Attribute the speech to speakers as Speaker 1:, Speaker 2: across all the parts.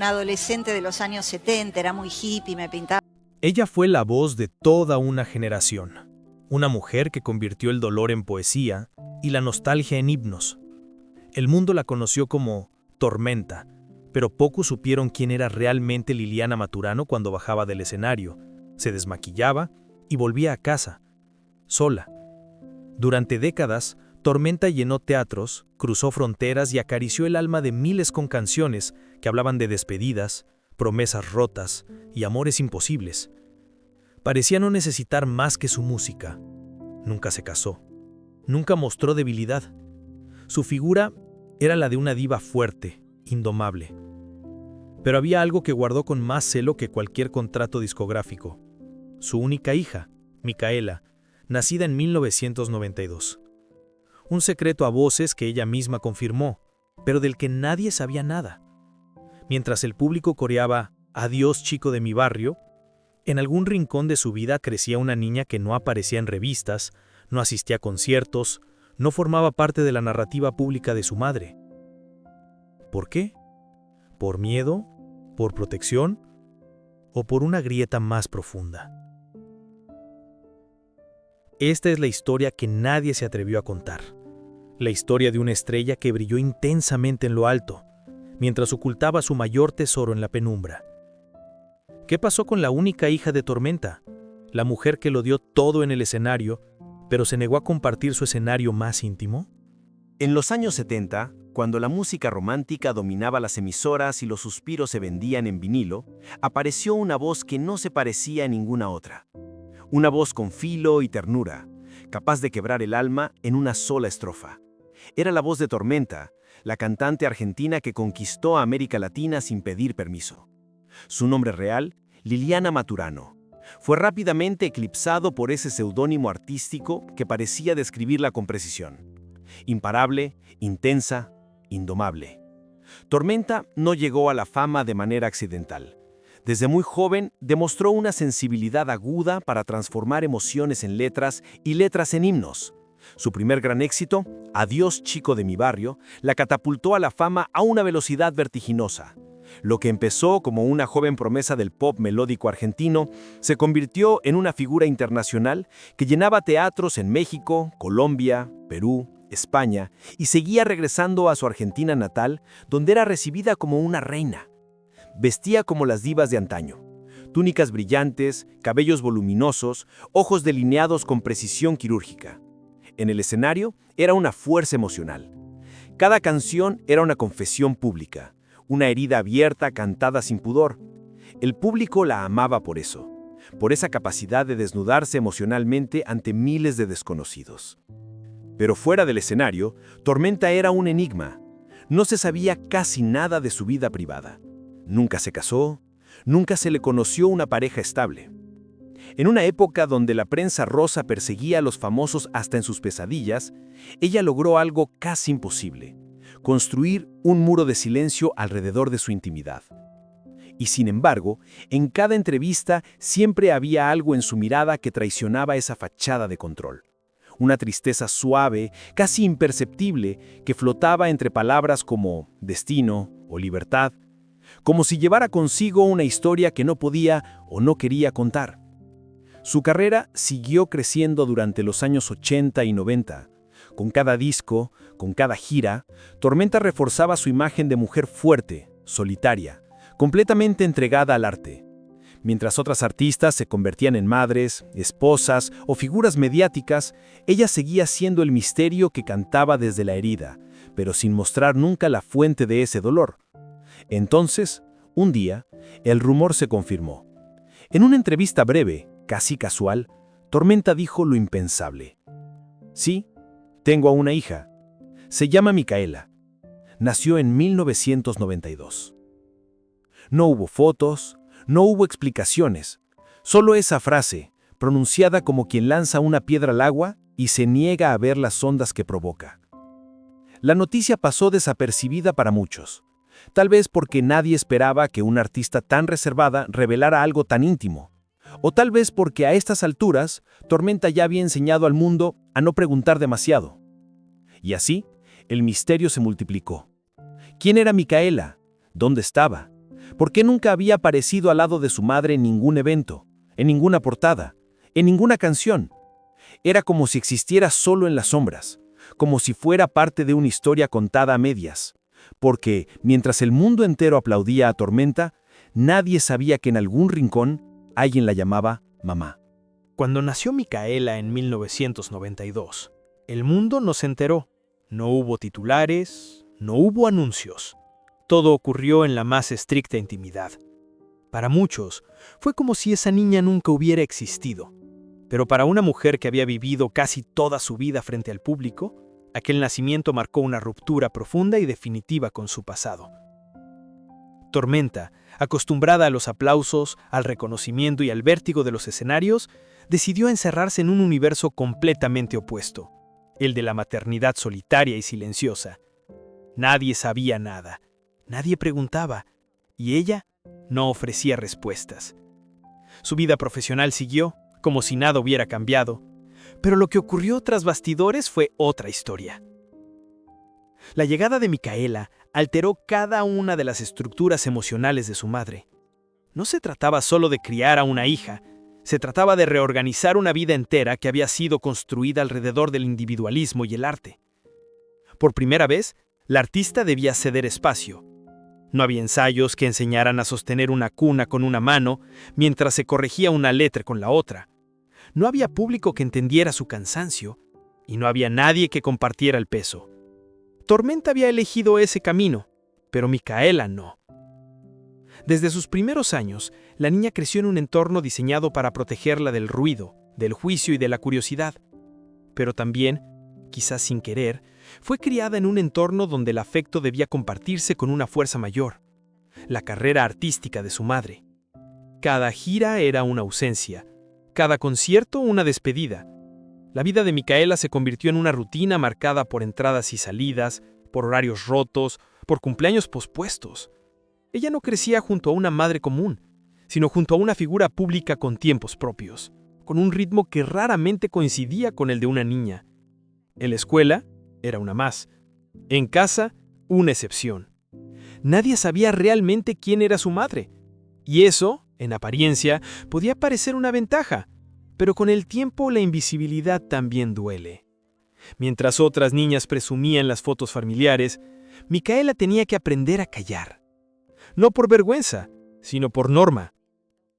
Speaker 1: una adolescente de los años 70, era muy hippie, me pintaba.
Speaker 2: Ella fue la voz de toda una generación, una mujer que convirtió el dolor en poesía y la nostalgia en himnos. El mundo la conoció como Tormenta, pero pocos supieron quién era realmente Liliana Maturano cuando bajaba del escenario, se desmaquillaba y volvía a casa, sola. Durante décadas, Tormenta llenó teatros, cruzó fronteras y acarició el alma de miles con canciones que hablaban de despedidas, promesas rotas y amores imposibles. Parecía no necesitar más que su música. Nunca se casó. Nunca mostró debilidad. Su figura era la de una diva fuerte, indomable. Pero había algo que guardó con más celo que cualquier contrato discográfico. Su única hija, Micaela, nacida en 1992. Un secreto a voces que ella misma confirmó, pero del que nadie sabía nada. Mientras el público coreaba «Adiós, chico de mi barrio», en algún rincón de su vida crecía una niña que no aparecía en revistas, no asistía a conciertos, no formaba parte de la narrativa pública de su madre. ¿Por qué? ¿Por miedo? ¿Por protección? ¿O por una grieta más profunda? Esta es la historia que nadie se atrevió a contar. La historia de una estrella que brilló intensamente en lo alto, mientras ocultaba su mayor tesoro en la penumbra. ¿Qué pasó con la única hija de Tormenta? La mujer que lo dio todo en el escenario, pero se negó a compartir su escenario más íntimo.
Speaker 3: En los años 70, cuando la música romántica dominaba las emisoras y los suspiros se vendían en vinilo, apareció una voz que no se parecía a ninguna otra. Una voz con filo y ternura, capaz de quebrar el alma en una sola estrofa. Era la voz de Tormenta, la cantante argentina que conquistó a América Latina sin pedir permiso. Su nombre real, Liliana Maturano, fue rápidamente eclipsado por ese seudónimo artístico que parecía describirla con precisión. Imparable, intensa, indomable. Tormenta no llegó a la fama de manera accidental. Desde muy joven demostró una sensibilidad aguda para transformar emociones en letras y letras en himnos. Su primer gran éxito, Adiós, chico de mi barrio, la catapultó a la fama a una velocidad vertiginosa. Lo que empezó como una joven promesa del pop melódico argentino se convirtió en una figura internacional que llenaba teatros en México, Colombia, Perú, España y seguía regresando a su Argentina natal, donde era recibida como una reina. Vestía como las divas de antaño. Túnicas brillantes, cabellos voluminosos, ojos delineados con precisión quirúrgica. En el escenario era una fuerza emocional. Cada canción era una confesión pública, una herida abierta cantada sin pudor. El público la amaba por eso, por esa capacidad de desnudarse emocionalmente ante miles de desconocidos. Pero fuera del escenario, Tormenta era un enigma. No se sabía casi nada de su vida privada. Nunca se casó, nunca se le conoció una pareja estable. En una época donde la prensa rosa perseguía a los famosos hasta en sus pesadillas, ella logró algo casi imposible: construir un muro de silencio alrededor de su intimidad. Y sin embargo, en cada entrevista siempre había algo en su mirada que traicionaba esa fachada de control. Una tristeza suave, casi imperceptible, que flotaba entre palabras como destino o libertad, como si llevara consigo una historia que no podía o no quería contar. Su carrera siguió creciendo durante los años 80 y 90. Con cada disco, con cada gira, Tormenta reforzaba su imagen de mujer fuerte, solitaria, completamente entregada al arte. Mientras otras artistas se convertían en madres, esposas o figuras mediáticas, ella seguía siendo el misterio que cantaba desde la herida, pero sin mostrar nunca la fuente de ese dolor. Entonces, un día, el rumor se confirmó. En una entrevista breve, casi casual, Tormenta dijo lo impensable. Sí, tengo una hija. Se llama Micaela. Nació en 1992. No hubo fotos, no hubo explicaciones. Solo esa frase, pronunciada como quien lanza una piedra al agua y se niega a ver las ondas que provoca. La noticia pasó desapercibida para muchos. Tal vez porque nadie esperaba que una artista tan reservada revelara algo tan íntimo. O tal vez porque a estas alturas, Tormenta ya había enseñado al mundo a no preguntar demasiado. Y así, el misterio se multiplicó. ¿Quién era Micaela? ¿Dónde estaba? ¿Por qué nunca había aparecido al lado de su madre en ningún evento, en ninguna portada, en ninguna canción? Era como si existiera solo en las sombras, como si fuera parte de una historia contada a medias. Porque, mientras el mundo entero aplaudía a Tormenta, nadie sabía que en algún rincón alguien la llamaba mamá.
Speaker 2: Cuando nació Micaela en 1992, el mundo no se enteró. No hubo titulares, no hubo anuncios. Todo ocurrió en la más estricta intimidad. Para muchos, fue como si esa niña nunca hubiera existido. Pero para una mujer que había vivido casi toda su vida frente al público, aquel nacimiento marcó una ruptura profunda y definitiva con su pasado. Tormenta, acostumbrada a los aplausos, al reconocimiento y al vértigo de los escenarios, decidió encerrarse en un universo completamente opuesto, el de la maternidad solitaria y silenciosa. Nadie sabía nada, nadie preguntaba, y ella no ofrecía respuestas. Su vida profesional siguió, como si nada hubiera cambiado, pero lo que ocurrió tras bastidores fue otra historia. La llegada de Micaela alteró cada una de las estructuras emocionales de su madre. No se trataba solo de criar a una hija, se trataba de reorganizar una vida entera que había sido construida alrededor del individualismo y el arte. Por primera vez, la artista debía ceder espacio. No había ensayos que enseñaran a sostener una cuna con una mano mientras se corregía una letra con la otra. No había público que entendiera su cansancio y no había nadie que compartiera el peso. Tormenta había elegido ese camino, pero Micaela no. Desde sus primeros años, la niña creció en un entorno diseñado para protegerla del ruido, del juicio y de la curiosidad. Pero también, quizás sin querer, fue criada en un entorno donde el afecto debía compartirse con una fuerza mayor, la carrera artística de su madre. Cada gira era una ausencia, cada concierto una despedida. La vida de Micaela se convirtió en una rutina marcada por entradas y salidas, por horarios rotos, por cumpleaños pospuestos. Ella no crecía junto a una madre común, sino junto a una figura pública con tiempos propios, con un ritmo que raramente coincidía con el de una niña. En la escuela, era una más. En casa, una excepción. Nadie sabía realmente quién era su madre. Y eso, en apariencia, podía parecer una ventaja, pero con el tiempo la invisibilidad también duele. Mientras otras niñas presumían las fotos familiares, Micaela tenía que aprender a callar. No por vergüenza, sino por norma.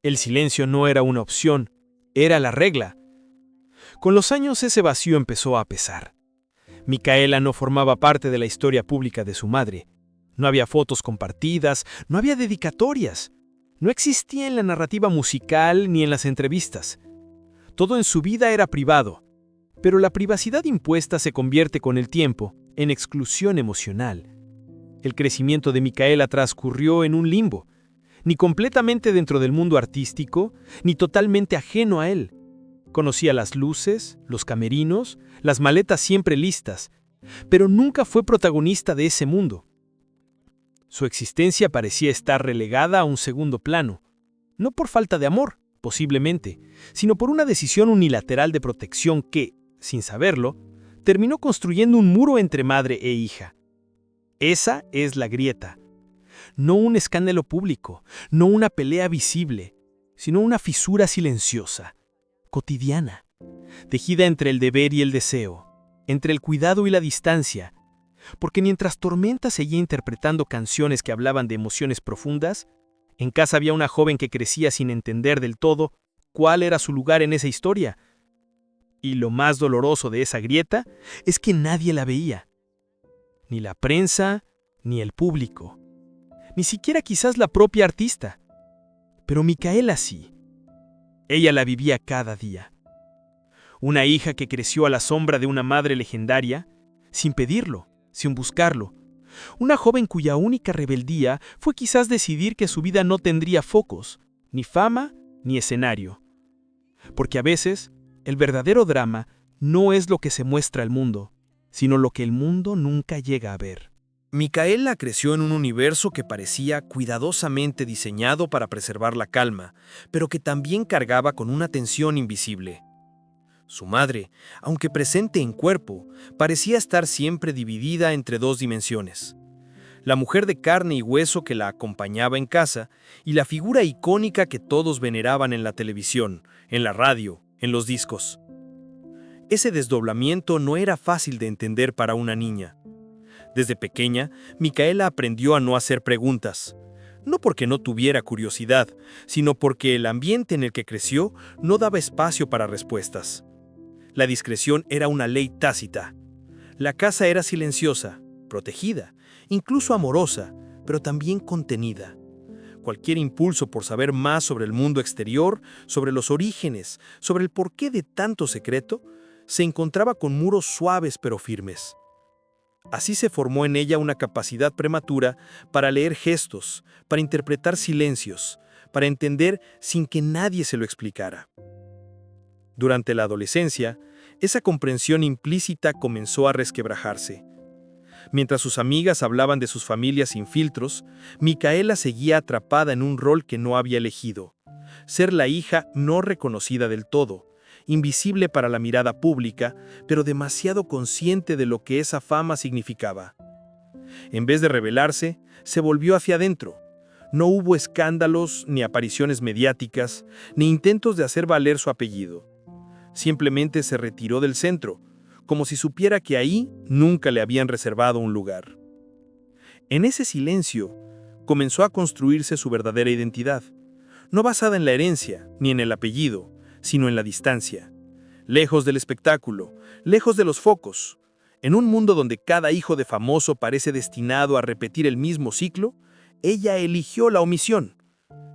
Speaker 2: El silencio no era una opción, era la regla. Con los años ese vacío empezó a pesar. Micaela no formaba parte de la historia pública de su madre. No había fotos compartidas, no había dedicatorias. No existía en la narrativa musical ni en las entrevistas. Todo en su vida era privado, pero la privacidad impuesta se convierte con el tiempo en exclusión emocional. El crecimiento de Micaela transcurrió en un limbo, ni completamente dentro del mundo artístico, ni totalmente ajeno a él. Conocía las luces, los camerinos, las maletas siempre listas, pero nunca fue protagonista de ese mundo. Su existencia parecía estar relegada a un segundo plano, no por falta de amor, posiblemente, sino por una decisión unilateral de protección que, sin saberlo, terminó construyendo un muro entre madre e hija. Esa es la grieta. No un escándalo público, no una pelea visible, sino una fisura silenciosa, cotidiana, tejida entre el deber y el deseo, entre el cuidado y la distancia, porque mientras Tormenta seguía interpretando canciones que hablaban de emociones profundas, en casa había una joven que crecía sin entender del todo cuál era su lugar en esa historia. Y lo más doloroso de esa grieta es que nadie la veía. Ni la prensa, ni el público. Ni siquiera quizás la propia artista. Pero Micaela sí. Ella la vivía cada día. Una hija que creció a la sombra de una madre legendaria, sin pedirlo, sin buscarlo. Una joven cuya única rebeldía fue quizás decidir que su vida no tendría focos, ni fama, ni escenario. Porque a veces, el verdadero drama no es lo que se muestra al mundo, sino lo que el mundo nunca llega a ver. Micaela creció en un universo que parecía cuidadosamente diseñado para preservar la calma, pero que también cargaba con una tensión invisible. Su madre, aunque presente en cuerpo, parecía estar siempre dividida entre dos dimensiones. la mujer de carne y hueso que la acompañaba en casa y la figura icónica que todos veneraban en la televisión, en la radio, en los discos. Ese desdoblamiento no era fácil de entender para una niña. Desde pequeña, Micaela aprendió a no hacer preguntas, no porque no tuviera curiosidad, sino porque el ambiente en el que creció no daba espacio para respuestas. La discreción era una ley tácita. La casa era silenciosa, protegida, incluso amorosa, pero también contenida. Cualquier impulso por saber más sobre el mundo exterior, sobre los orígenes, sobre el porqué de tanto secreto, se encontraba con muros suaves pero firmes. Así se formó en ella una capacidad prematura para leer gestos, para interpretar silencios, para entender sin que nadie se lo explicara. Durante la adolescencia, esa comprensión implícita comenzó a resquebrajarse. Mientras sus amigas hablaban de sus familias sin filtros, Micaela seguía atrapada en un rol que no había elegido: ser la hija no reconocida del todo, invisible para la mirada pública, pero demasiado consciente de lo que esa fama significaba. En vez de rebelarse, se volvió hacia adentro. No hubo escándalos, ni apariciones mediáticas, ni intentos de hacer valer su apellido. Simplemente se retiró del centro, como si supiera que ahí nunca le habían reservado un lugar. En ese silencio, comenzó a construirse su verdadera identidad, no basada en la herencia, ni en el apellido, sino en la distancia. Lejos del espectáculo, lejos de los focos. En un mundo donde cada hijo de famoso parece destinado a repetir el mismo ciclo, ella eligió la omisión.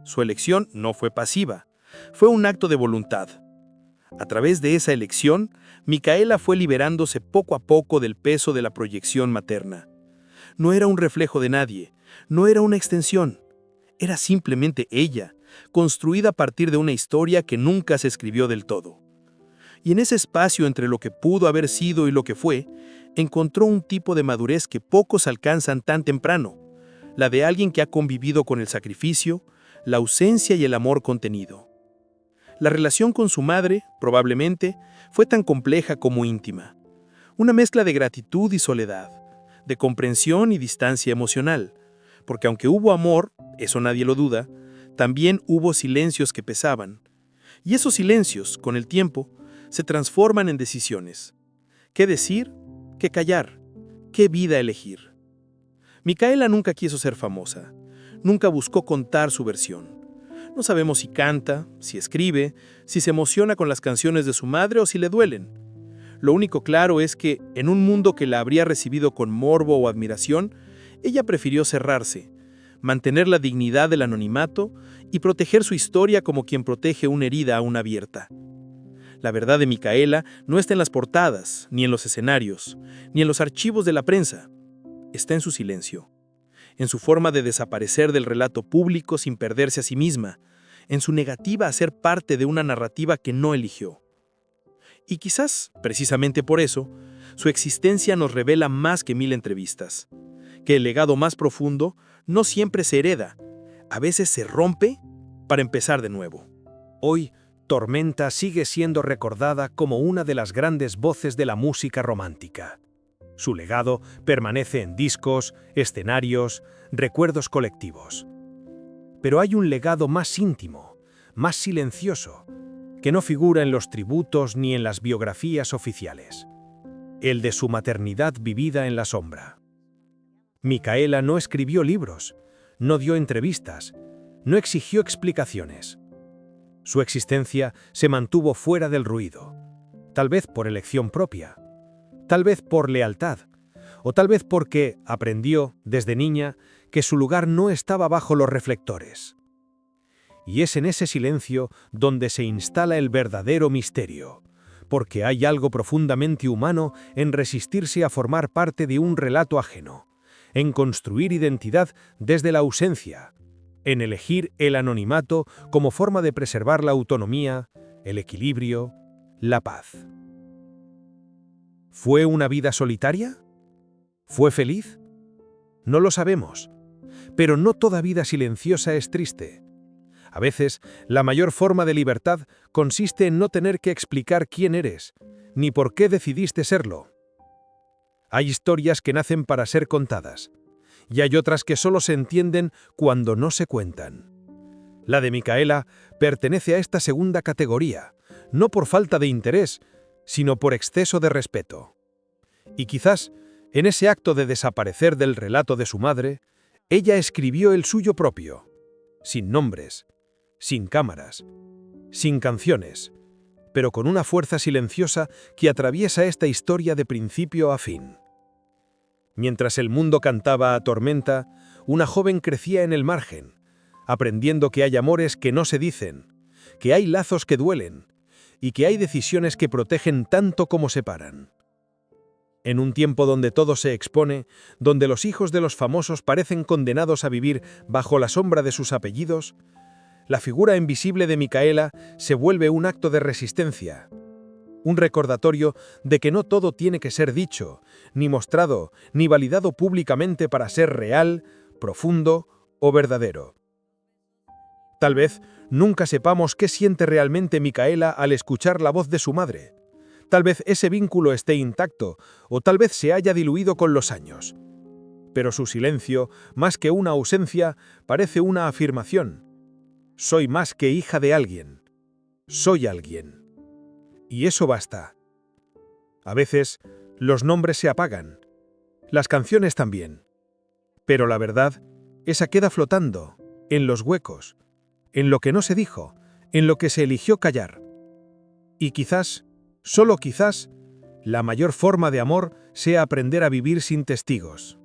Speaker 2: Su elección no fue pasiva, fue un acto de voluntad. A través de esa elección, Micaela fue liberándose poco a poco del peso de la proyección materna. No era un reflejo de nadie, no era una extensión, era simplemente ella, construida a partir de una historia que nunca se escribió del todo. Y en ese espacio entre lo que pudo haber sido y lo que fue, encontró un tipo de madurez que pocos alcanzan tan temprano, la de alguien que ha convivido con el sacrificio, la ausencia y el amor contenido. La relación con su madre, probablemente, fue tan compleja como íntima. Una mezcla de gratitud y soledad, de comprensión y distancia emocional, porque aunque hubo amor, eso nadie lo duda, también hubo silencios que pesaban. Y esos silencios, con el tiempo, se transforman en decisiones. ¿Qué decir? ¿Qué callar? ¿Qué vida elegir? Micaela nunca quiso ser famosa. Nunca buscó contar su versión. No sabemos si canta, si escribe, si se emociona con las canciones de su madre o si le duelen. Lo único claro es que, en un mundo que la habría recibido con morbo o admiración, ella prefirió cerrarse, mantener la dignidad del anonimato y proteger su historia como quien protege una herida aún abierta. La verdad de Micaela no está en las portadas, ni en los escenarios, ni en los archivos de la prensa. Está en su silencio, en su forma de desaparecer del relato público sin perderse a sí misma, en su negativa a ser parte de una narrativa que no eligió. Y quizás, precisamente por eso, su existencia nos revela más que 1000 entrevistas, que el legado más profundo no siempre se hereda, a veces se rompe para empezar de nuevo.
Speaker 4: Hoy, Tormenta sigue siendo recordada como una de las grandes voces de la música romántica. Su legado permanece en discos, escenarios, recuerdos colectivos. Pero hay un legado más íntimo, más silencioso, que no figura en los tributos ni en las biografías oficiales. El de su maternidad vivida en la sombra. Micaela no escribió libros, no dio entrevistas, no exigió explicaciones. Su existencia se mantuvo fuera del ruido, tal vez por elección propia, tal vez por lealtad, o tal vez porque aprendió, desde niña, que su lugar no estaba bajo los reflectores. Y es en ese silencio donde se instala el verdadero misterio, porque hay algo profundamente humano en resistirse a formar parte de un relato ajeno, en construir identidad desde la ausencia, en elegir el anonimato como forma de preservar la autonomía, el equilibrio, la paz. ¿Fue una vida solitaria? ¿Fue feliz? No lo sabemos, pero no toda vida silenciosa es triste. A veces, la mayor forma de libertad consiste en no tener que explicar quién eres, ni por qué decidiste serlo. Hay historias que nacen para ser contadas, y hay otras que solo se entienden cuando no se cuentan. La de Micaela pertenece a esta segunda categoría, no por falta de interés, sino por exceso de respeto. Y quizás, en ese acto de desaparecer del relato de su madre, ella escribió el suyo propio, sin nombres, sin cámaras, sin canciones, pero con una fuerza silenciosa que atraviesa esta historia de principio a fin. Mientras el mundo cantaba a tormenta, una joven crecía en el margen, aprendiendo que hay amores que no se dicen, que hay lazos que duelen, y que hay decisiones que protegen tanto como separan. En un tiempo donde todo se expone, donde los hijos de los famosos parecen condenados a vivir bajo la sombra de sus apellidos, la figura invisible de Micaela se vuelve un acto de resistencia, un recordatorio de que no todo tiene que ser dicho, ni mostrado, ni validado públicamente para ser real, profundo o verdadero. Tal vez nunca sepamos qué siente realmente Micaela al escuchar la voz de su madre. Tal vez ese vínculo esté intacto, o tal vez se haya diluido con los años. Pero su silencio, más que una ausencia, parece una afirmación. Soy más que hija de alguien. Soy alguien. Y eso basta. A veces, los nombres se apagan. Las canciones también. Pero la verdad, esa queda flotando, en los huecos, en lo que no se dijo, en lo que se eligió callar. Y quizás, solo quizás, la mayor forma de amor sea aprender a vivir sin testigos.